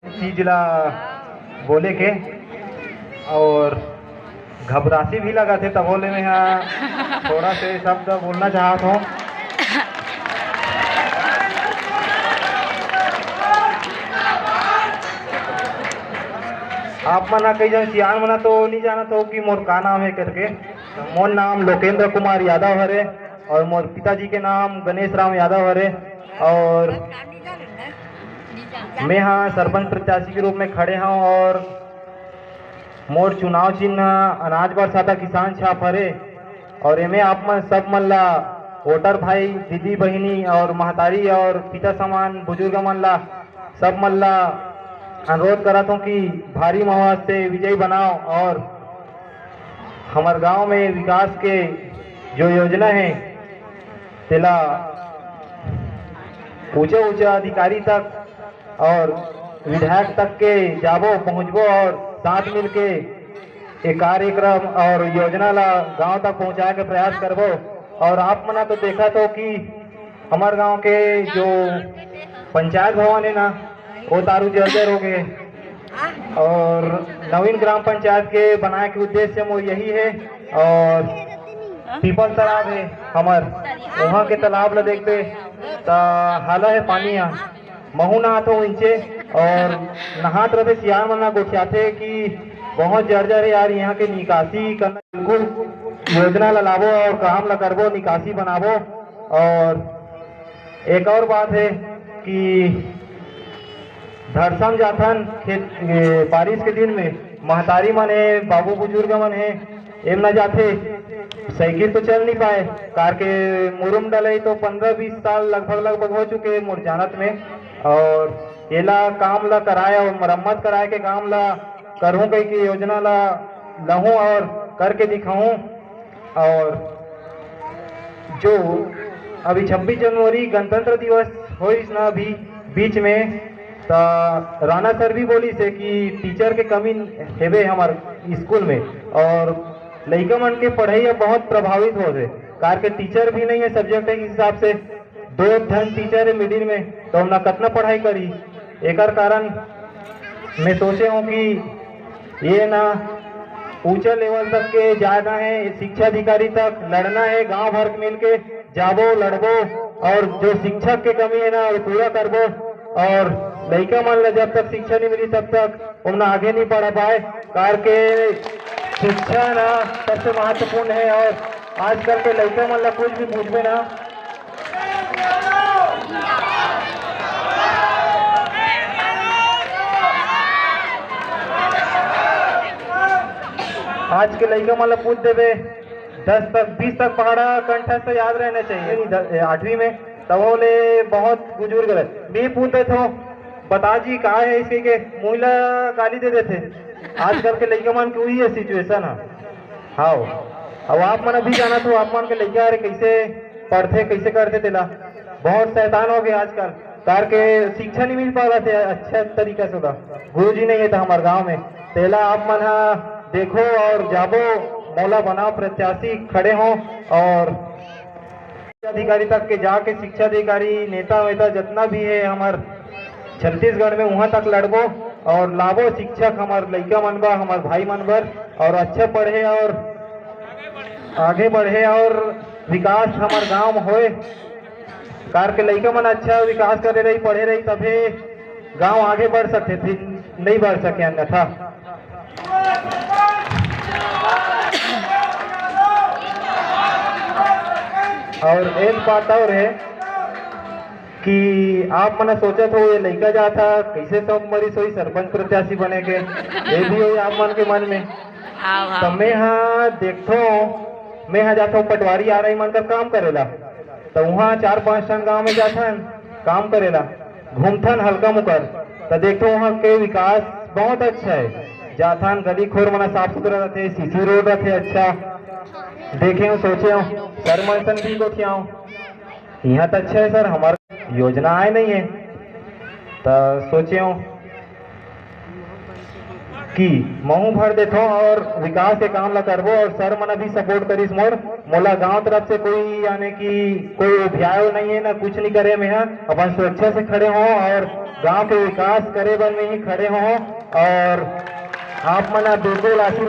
चीज ला बोले के और घबरासी भी लगा थे, तब बोले मैं यहाँ थोड़ा से शब्द बोलना चाहता हूँ। आप मना कई जन सियान मना तो नहीं जाना तो कि मोर का नाम है करके। मोर नाम लोकेंद्र कुमार यादव हरे और मोर पिताजी के नाम गणेश राम यादव हरे और मैं यहाँ सरपंच प्रत्याशी के रूप में खड़े हूँ और मोर चुनाव चिन्ह अनाज बरसाता किसान छाप हरे और एमे आप मन सब मन ला वोटर भाई दीदी बहिनी और महतारी और पिता समान बुजुर्ग मन ला सब मन ला अनुरोध करता हूँ कि भारी मत से विजयी बनाओ और हमारे गांव में विकास के जो योजना है तेला ऊंचे ऊंचे अधिकारी तक और विधायक तक के जाबो पहुंचबो और साथ मिलके एक कार्यक्रम और योजना ला गांव तक पहुंचाए के प्रयास करबो। और आप मना तो देखा तो कि हमारे गांव के जो पंचायत भवन है ना वो तारू जर्जर हो गए और नवीन ग्राम पंचायत के बनाए के उद्देश्य में यही है। और पीपल तालाब है हमार वहाँ के तालाब ला देखते हाला है पानी यहाँ महू नहातो इंचे और नहात रहे सियान मना गोठियाते कि बहुत जर्जर है यार, यहाँ के निकासी करना बिल्कुल योजना ला लाबो और काम ला करबो निकासी बनाबो। और एक और बात है कि धरसम जाथन खेत बारिश के दिन में महतारी मन है बाबू बुजुर्ग मन है एम न जाते साइकिल तो चल नहीं पाए कार के मुरुम डले तो 15-20 साल लगभग हो चुके मोर जानत में। और एला काम ला कराया और मरम्मत कराए के काम ला करूँ कई की योजना ला लहूँ और करके दिखाऊं। और जो अभी 26 जनवरी गणतंत्र दिवस हो इस ना अभी बीच में राणा सर भी बोली से कि टीचर के कमी हेबे हमारे स्कूल में और लड़का मन के पढ़ाई बहुत प्रभावित हो रहे कार के टीचर भी नहीं है सब्जेक्ट के हिसाब से 2 धन टीचर है मिडिल में तो हम ना कितना पढ़ाई करी। एक कारण मैं सोचे हूँ कि ये ना ऊंचे लेवल तक के जाना है शिक्षा अधिकारी तक लड़ना है गांव भर मिल के जाबो लड़बो और जो शिक्षक के कमी है ना वो पूरा करबो। और लड़का मान ला जब तक शिक्षा नहीं मिली तब तक उन्हें आगे नहीं बढ़ पाए कार के शिक्षा ना सबसे महत्वपूर्ण है। और आजकल के लड़का मान ला कुछ भी पूछबे ना आज के लड़का मान ला पूछ देवे 10 तक 20 तक पहाड़ा कंठस्थ याद रहना चाहिए 8वीं में तब बोले बहुत बुजुर्ग है भी पूछते थे बता जी कहा है इसके के मुहिला गाली दे देते। आजकल के लड़का मान की वही है सिचुएशन है। हाँ अब आप मन अभी जाना तो आप मान के लड़का अरे कैसे पढ़ते कैसे करते तेला बहुत शैतान हो गए आजकल कार के शिक्षा नहीं मिल पा रहा थे अच्छा तरीका से गुरु जी नहीं है था हमारे गाँव में तेला आप मन देखो और जाबो मौला बनाओ प्रत्याशी खड़े हो और अधिकारी तक के जाके शिक्षा अधिकारी नेता वेता जितना भी है हमारे छत्तीसगढ़ में वहां तक लड़बो और लाभो शिक्षक हमारे लड़का मनबा हमारे भाई मनबर और अच्छा पढ़े और आगे बढ़े और विकास हमारे गांव में होए कार के लड़का मन अच्छा विकास करे रही पढ़े रही तभी गांव आगे बढ़ सकते थे नहीं बढ़ सके अन्यथा। और एक बात और है कि आप मना सोचा था ये लड़का जाता कैसे सब मरीज हुई सरपंच प्रत्याशी बने के ये भी हुई आप मन के मन में तो मैं हाँ देखता हूँ मैं यहाँ जाता हूँ पटवारी आ रही मन कर काम करेला तो वहाँ 4-5 टन गाँव में जाता काम करेला घूमथन हल्का मुकर तो देखता हूँ वहाँ के विकास बहुत अच्छा है जाथान गली खोर मना साफ सुथरा रहते सीसी रोड रहते अच्छा देखे हूँ सोचे हूँ सर मनसन भी गोठिया हूँ यहाँ तो अच्छा है सर हमारे योजना आए नहीं है तो सोचे हूँ की महू भर देथो और विकास के काम ला करबो और सर मन भी सपोर्ट करिस मोर मोला गांव तरफ से कोई यानी कि कोई अभियान नहीं है ना कुछ नहीं करे मैं अपन सुरक्षा से खड़े हो और गांव के विकास करे बर में ही खड़े हो और आप मना बिल्कुल आशीर्वाद